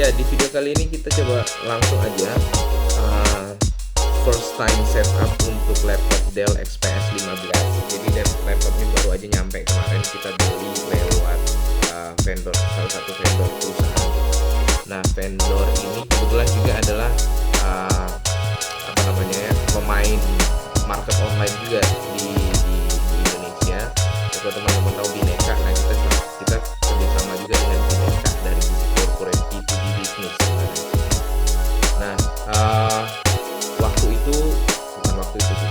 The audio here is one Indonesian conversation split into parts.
Ya, di video kali ini kita coba langsung aja first time setup untuk laptop Dell XPS 15. Jadi laptop ini baru aja nyampe kemarin, kita beli lewat vendor, salah satu vendor perusahaan. Nah, vendor ini kebetulan juga adalah pemain market online juga di Indonesia. Kalau teman-teman tahu Bineka, nah kita kerjasama juga dengan Bineka dari sisi corporate B2B business sebenarnya. Nah, waktu itu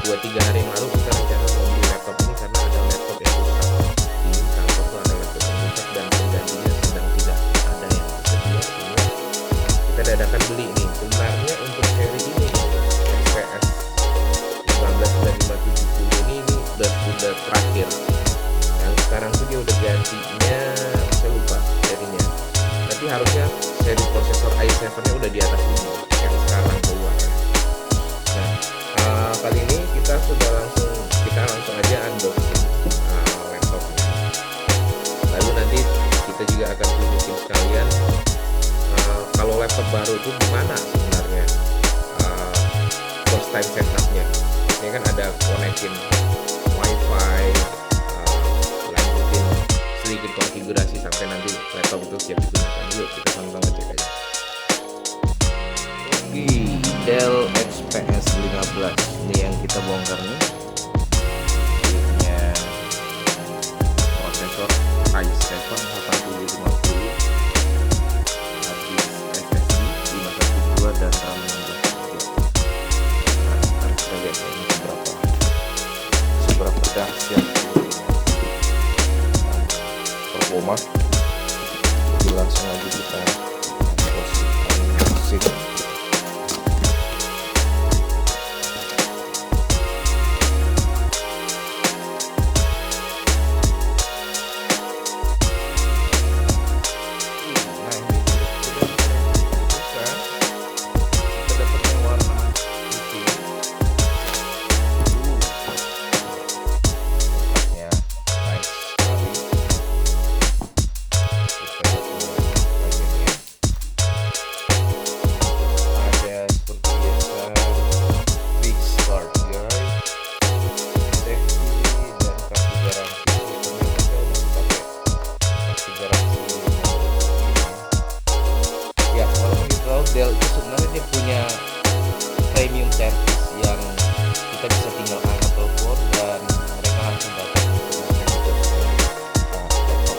2-3 hari yang lalu kita rencana mau beli laptop ini karena ada laptop yang rusak di kantor tuh, ada laptop yang rusak dan penggantinya sedang tidak ada yang tersedia, sehingga kita dadakan beli ini. Sebenarnya untuk seri ini XPS 159570 ini udah terakhir. Yang sekarang tuh dia udah gantinya, saya lupa serinya, tapi harusnya seri prosesor i7 nya udah di atas ini yang sekarang keluar. Nah, kali ini kita langsung aja unboxing laptopnya. Lalu nanti kita juga akan tunjukin sekalian kalau laptop baru itu gimana sebenarnya first time setupnya. Ini kan ada konekin wifi, lanjutin sedikit konfigurasi sampai nanti laptop itu siap digunakan. Yuk kita sama-sama cek aja. Dell XPS 15 ini yang kita bongkar nih. Punya prosesor i7 8750, harddisk SSD 512 dan RAM 16 GB. Nah, sekarang kita lihat ini seberapa dahsyat performa. Jadi langsung aja kita unboxing. Dell itu sebenarnya dia punya premium service yang kita bisa tinggal angkat telepon dan mereka langsung datang untuk laptop. Kita langsung aja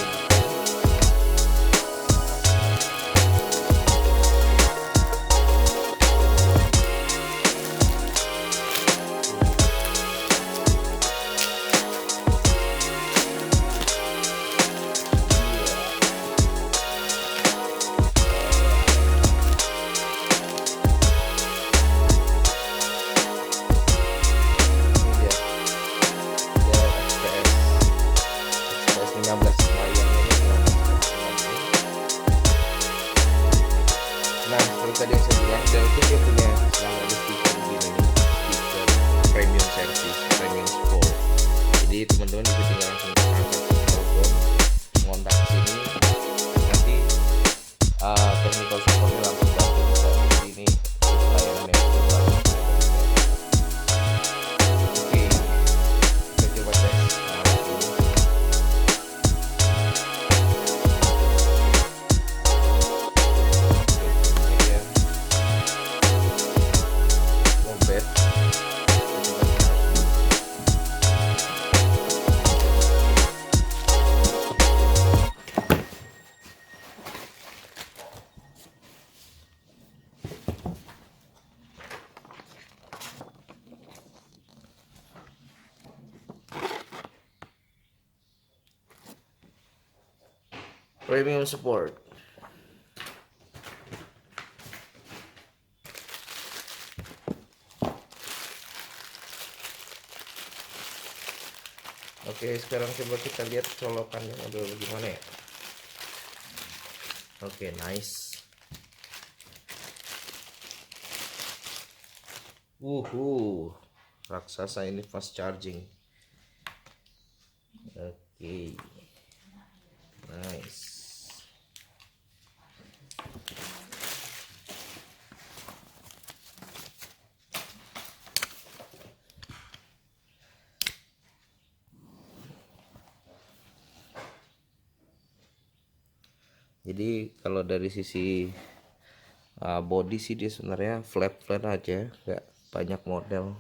buka. Nah, seperti tadi yang saya bilang, Dell itu dia punya selalu ada stiker begini nih, stiker premium service, premium support. Jadi teman-teman bisa tinggal langsung angkat telepon, ngontak ke sini, nanti technical supportnya langsung bantu kita. Jadi ini layanan yang cukup bagus. Oke, kita coba tes. Premium support. Oke, sekarang coba kita lihat colokannya model bagaimana ya. Oke, nice. Raksasa ini fast charging. Oke, nice. Jadi kalau dari sisi body sih dia sebenarnya flat aja, nggak banyak model.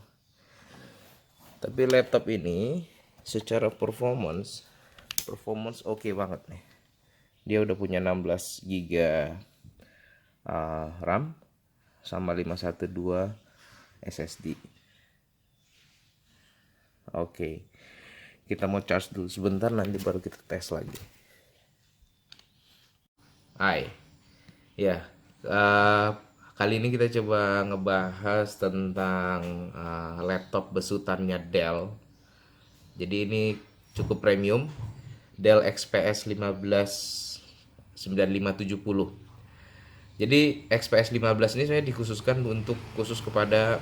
Tapi laptop ini secara performance oke banget nih. Dia udah punya 16 GB RAM sama 512 SSD. Oke, kita mau charge dulu sebentar, nanti baru kita tes lagi. Hai, ya, kali ini kita coba ngebahas tentang laptop besutannya Dell. Jadi ini cukup premium, Dell XPS 9570. Jadi XPS 15 ini saya dikhususkan untuk khusus kepada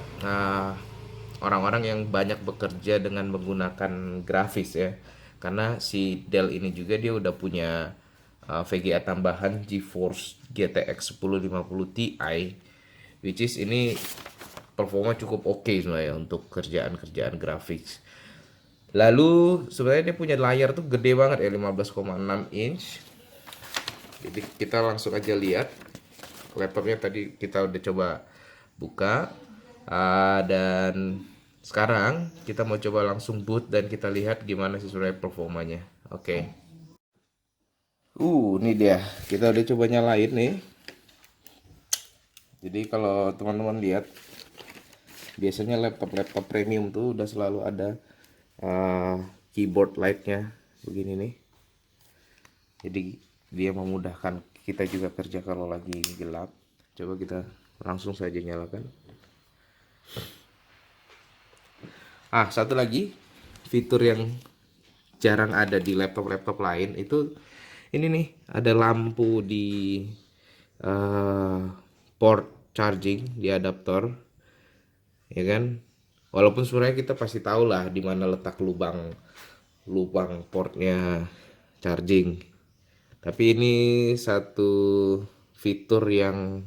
orang-orang yang banyak bekerja dengan menggunakan grafis ya. Karena si Dell ini juga dia udah punya VGA tambahan GeForce GTX 1050 Ti, which is ini performa cukup oke sebenarnya untuk kerjaan-kerjaan grafis. Lalu sebenarnya dia punya layar tuh gede banget ya, 15,6 inch. Jadi kita langsung aja lihat laptopnya. Tadi kita udah coba buka, dan sekarang kita mau coba langsung boot dan kita lihat gimana sih sebenarnya performanya. Oke. Ini dia. Kita udah coba nyalain nih. Jadi kalau teman-teman lihat, biasanya laptop premium tuh udah selalu ada keyboard lightnya begini nih. Jadi dia memudahkan kita juga kerja kalau lagi gelap. Coba kita langsung saja nyalakan. Satu lagi fitur yang jarang ada di laptop lain itu ini nih, ada lampu di port charging di adaptor, ya kan? Walaupun sebenarnya kita pasti tahu lah di mana letak lubang portnya charging. Tapi ini satu fitur yang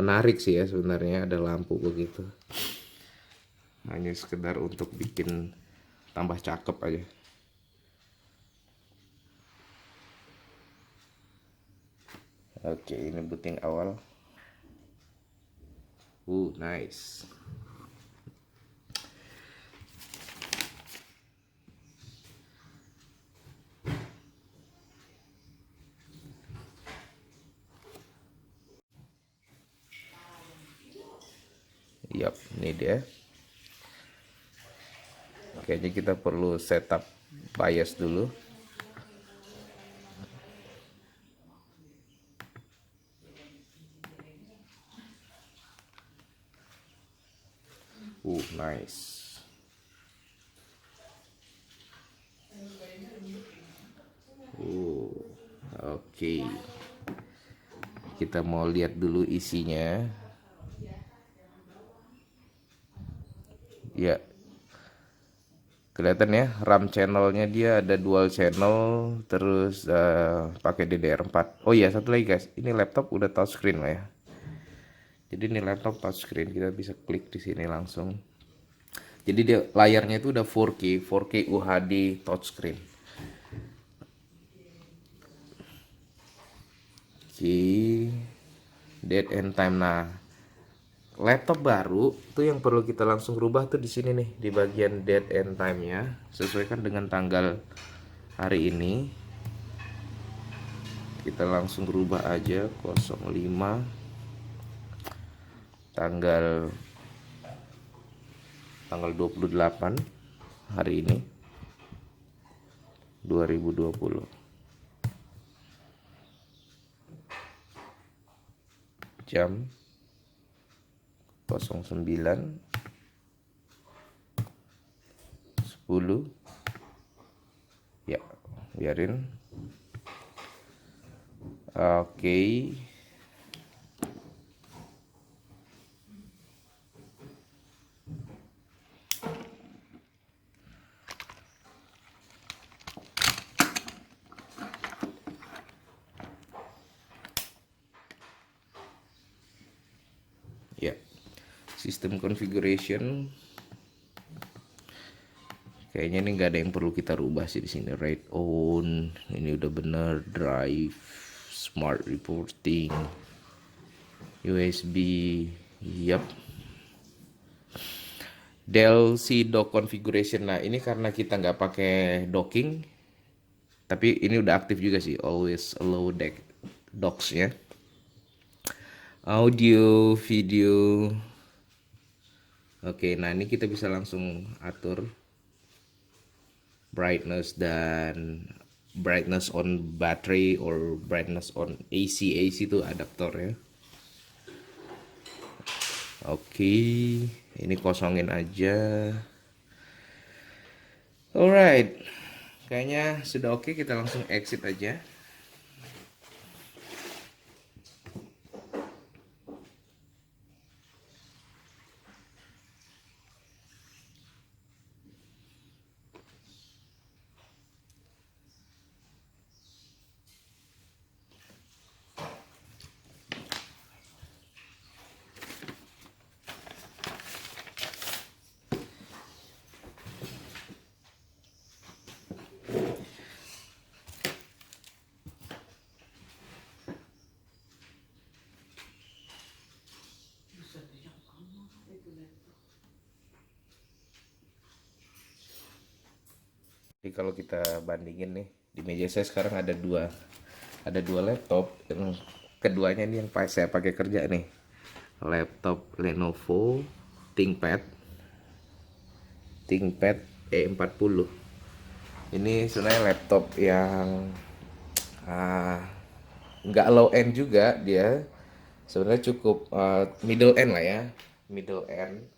menarik sih ya sebenarnya, ada lampu begitu. Hanya sekedar untuk bikin tambah cakep aja. Oke, ini booting awal. Nice. Yap, ini dia. Kayaknya kita perlu setup BIOS dulu. Nice. Oke. Kita mau lihat dulu isinya. Ya, kelihatan ya, RAM channelnya dia ada dual channel, terus pakai DDR4. Oh iya, satu lagi guys, ini laptop udah touchscreen lah ya. Jadi ini laptop touchscreen, kita bisa klik di sini langsung. Jadi dia layarnya itu udah 4K UHD touchscreen. Date and time. Nah, laptop baru tuh yang perlu kita langsung rubah tuh di sini nih, di bagian date and time-nya. Sesuaikan dengan tanggal hari ini. Kita langsung rubah aja 05 tanggal 28 hari ini 2020. Jam 09.10. Ya, biarin. Oke. System configuration. Kayaknya ini nggak ada yang perlu kita rubah sih di sini. Rate on, ini udah bener. Drive, smart reporting, USB, yap. Dell C dock configuration. Nah ini karena kita nggak pakai docking, tapi ini udah aktif juga sih. Always allow docks ya. Audio, video. Oke, nah ini kita bisa langsung atur brightness dan brightness on battery or brightness on AC. AC itu adaptor ya. Oke, ini kosongin aja. Alright, kayaknya sudah oke, kita langsung exit aja. Jadi kalau kita bandingin nih, di meja saya sekarang ada dua laptop. Yang keduanya ini yang saya pakai kerja nih. Laptop Lenovo ThinkPad E40. Ini sebenarnya laptop yang nggak low end juga dia. Sebenarnya cukup middle end lah ya, middle end.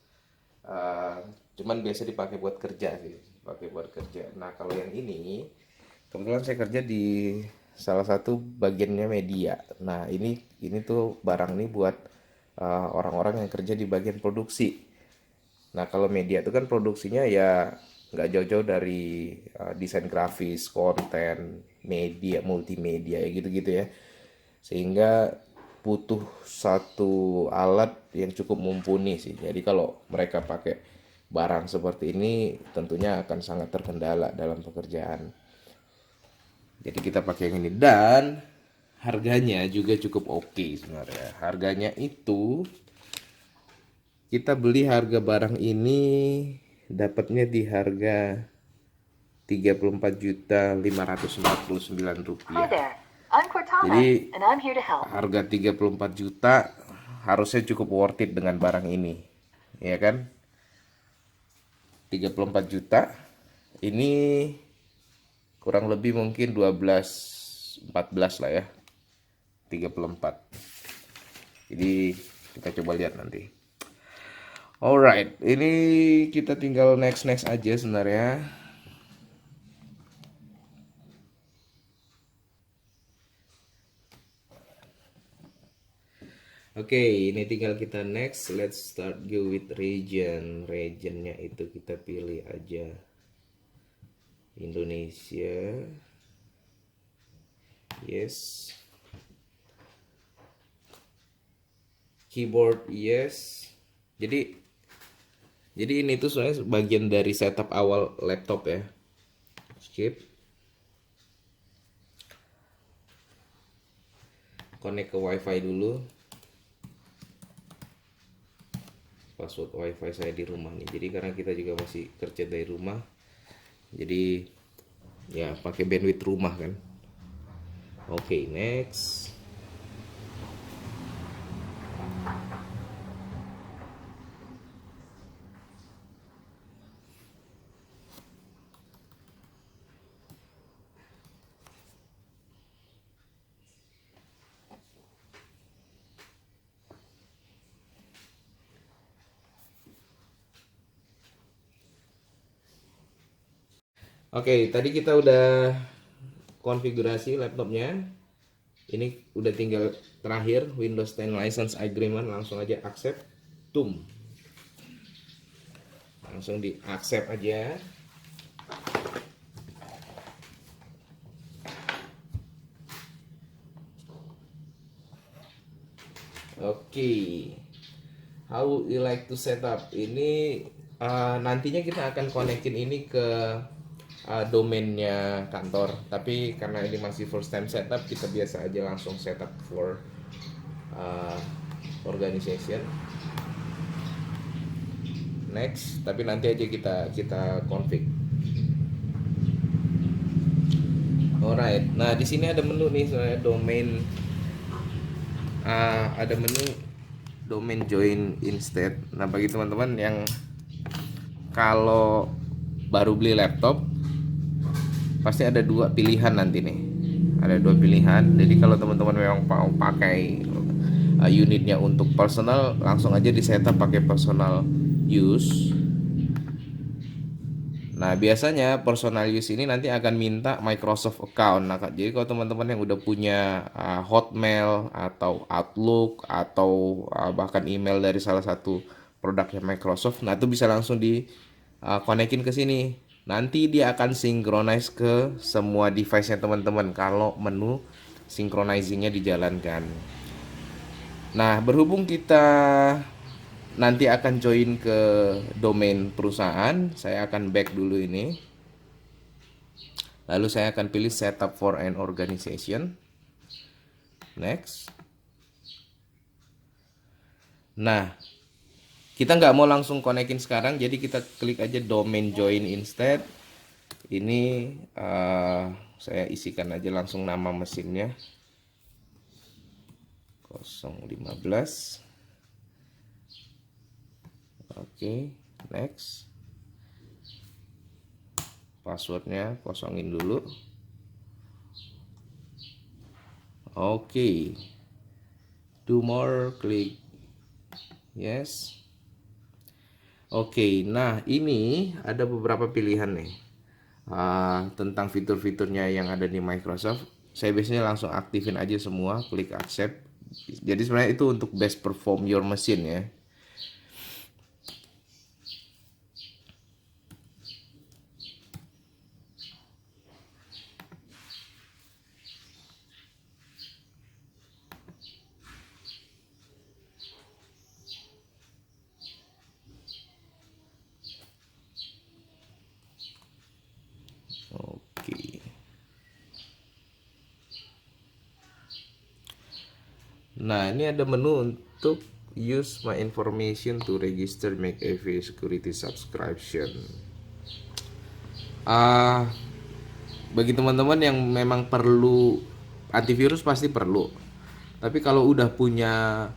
Cuman biasa dipakai buat kerja sih, pakai buat kerja. Nah kalau yang ini kebetulan saya kerja di salah satu bagiannya media. Nah ini tuh barang ini buat orang-orang yang kerja di bagian produksi. Nah kalau media itu kan produksinya ya nggak jauh-jauh dari desain grafis, konten, media, multimedia ya gitu-gitu ya. Sehingga butuh satu alat yang cukup mumpuni sih. Jadi kalau mereka pakai barang seperti ini tentunya akan sangat terkendala dalam pekerjaan. Jadi kita pakai yang ini dan harganya juga cukup oke sebenarnya. Harganya itu kita beli harga barang ini dapatnya di harga 34.549 rupiah. Jadi harga 34 juta harusnya cukup worth it dengan barang ini, ya kan? 34 juta ini kurang lebih mungkin 12-14 lah ya. 34. Jadi kita coba lihat nanti. Alright, ini kita tinggal next aja sebenarnya. Oke, ini tinggal kita next. Let's start go with region. Regionnya itu kita pilih aja Indonesia. Yes. Keyboard yes. Jadi ini tuh soalnya bagian dari setup awal laptop ya. Skip. Connect ke WiFi dulu. Password WiFi saya di rumah nih. Jadi karena kita juga masih kerja dari rumah, jadi ya pakai bandwidth rumah kan. Oke, next. Oke, tadi kita udah konfigurasi laptopnya. Ini udah tinggal terakhir Windows 10 License Agreement, langsung aja accept. Tum. Langsung di accept aja. Oke. how you like to set up ini, nantinya kita akan konekin ini ke domainnya kantor, tapi karena ini masih first time setup, kita biasa aja langsung setup for organization. Next, tapi nanti aja kita config. Alright, nah di sini ada menu nih sebenarnya domain, ada menu domain join instead. Nah bagi teman-teman yang kalau baru beli laptop, pasti ada dua pilihan nanti nih. Ada dua pilihan. Jadi kalau teman-teman memang mau pakai unitnya untuk personal, langsung aja di setup pakai personal use. Nah biasanya personal use ini nanti akan minta Microsoft account. Nah jadi kalau teman-teman yang udah punya Hotmail atau Outlook atau bahkan email dari salah satu produknya Microsoft, nah itu bisa langsung di konekin ke sini. Nanti dia akan synchronize ke semua device-nya teman-teman kalau menu synchronizing-nya dijalankan. Nah berhubung kita nanti akan join ke domain perusahaan, saya akan back dulu ini. Lalu saya akan pilih setup for an organization. Next. Nah, kita nggak mau langsung konekin sekarang, jadi kita klik aja domain join instead. Ini saya isikan aja langsung nama mesinnya 015. Oke, next. Passwordnya kosongin dulu. Oke, do more, klik yes. Oke, nah ini ada beberapa pilihan nih tentang fitur-fiturnya yang ada di Microsoft. Saya biasanya langsung aktifin aja semua, klik accept. Jadi sebenarnya itu untuk best perform your machine ya. Oke. Nah, ini ada menu untuk use my information to register McAfee security subscription. Bagi teman-teman yang memang perlu antivirus pasti perlu. Tapi kalau udah punya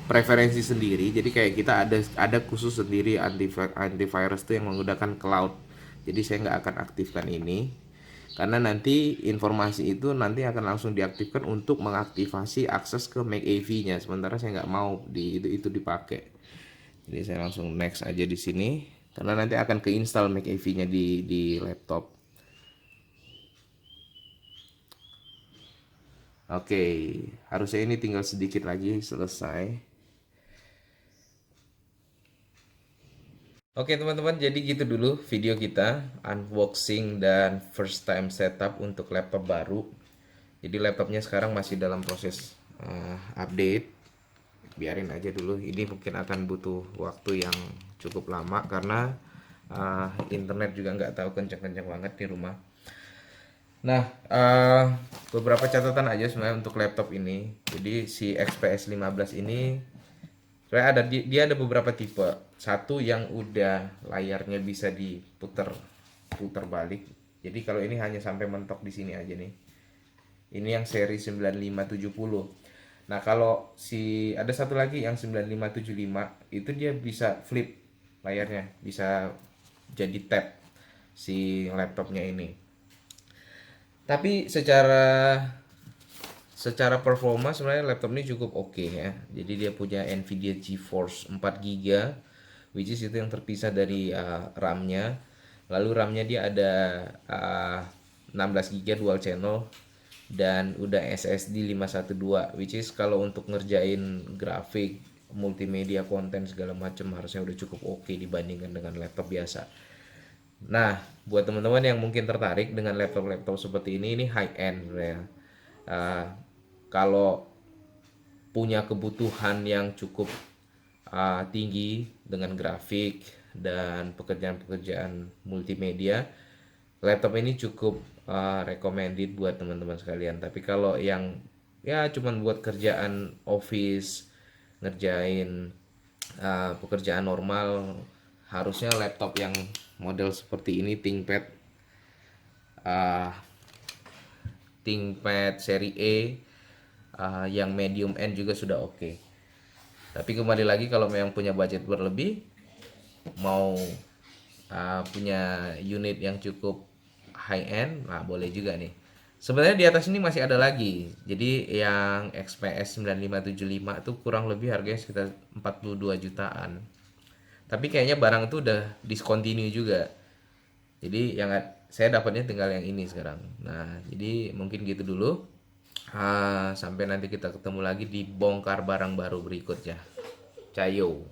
preferensi sendiri, jadi kayak kita ada khusus sendiri antivirus tuh yang menggunakan cloud. Jadi saya nggak akan aktifkan ini karena nanti informasi itu nanti akan langsung diaktifkan untuk mengaktifasi akses ke McAfee-nya. Sementara saya nggak mau itu dipakai. Jadi saya langsung next aja di sini karena nanti akan keinstall McAfee-nya di laptop. Oke, harusnya ini tinggal sedikit lagi selesai. Oke teman-teman, jadi gitu dulu video kita unboxing dan first time setup untuk laptop baru. Jadi laptopnya sekarang masih dalam proses update. Biarin aja dulu, ini mungkin akan butuh waktu yang cukup lama karena internet juga nggak tahu kenceng-kenceng banget di rumah. Nah, beberapa catatan aja sebenarnya untuk laptop ini. Jadi si XPS 15 ini sebenarnya dia ada beberapa tipe. Satu yang udah layarnya bisa putar balik. Jadi kalau ini hanya sampai mentok di sini aja nih. Ini yang seri 9570. Nah, kalau ada satu lagi yang 9575 itu dia bisa flip layarnya, bisa jadi tab si laptopnya ini. Tapi secara performa sebenarnya laptop ini cukup oke ya. Jadi dia punya Nvidia GeForce 4GB, which is itu yang terpisah dari RAM-nya. Lalu RAM-nya dia ada 16GB dual channel dan udah SSD 512, which is kalau untuk ngerjain grafik, multimedia, konten segala macam harusnya udah cukup oke dibandingkan dengan laptop biasa. Nah, buat teman-teman yang mungkin tertarik dengan laptop-laptop seperti ini high end ya. Kalau punya kebutuhan yang cukup tinggi dengan grafik dan pekerjaan-pekerjaan multimedia, laptop ini cukup recommended buat teman-teman sekalian. Tapi kalau yang ya cuman buat kerjaan office, ngerjain pekerjaan normal, harusnya laptop yang model seperti ini, uh, ThinkPad seri E, yang medium end juga sudah oke. Tapi kembali lagi, kalau memang punya budget berlebih, mau punya unit yang cukup high end, nah boleh juga nih. Sebenarnya di atas ini masih ada lagi. Jadi yang XPS 9575 itu kurang lebih harganya sekitar 42 jutaan. Tapi kayaknya barang itu udah discontinue juga. Jadi yang saya dapatnya tinggal yang ini sekarang. Nah, jadi mungkin gitu dulu. Sampai nanti kita ketemu lagi di bongkar barang baru berikutnya. Cayo.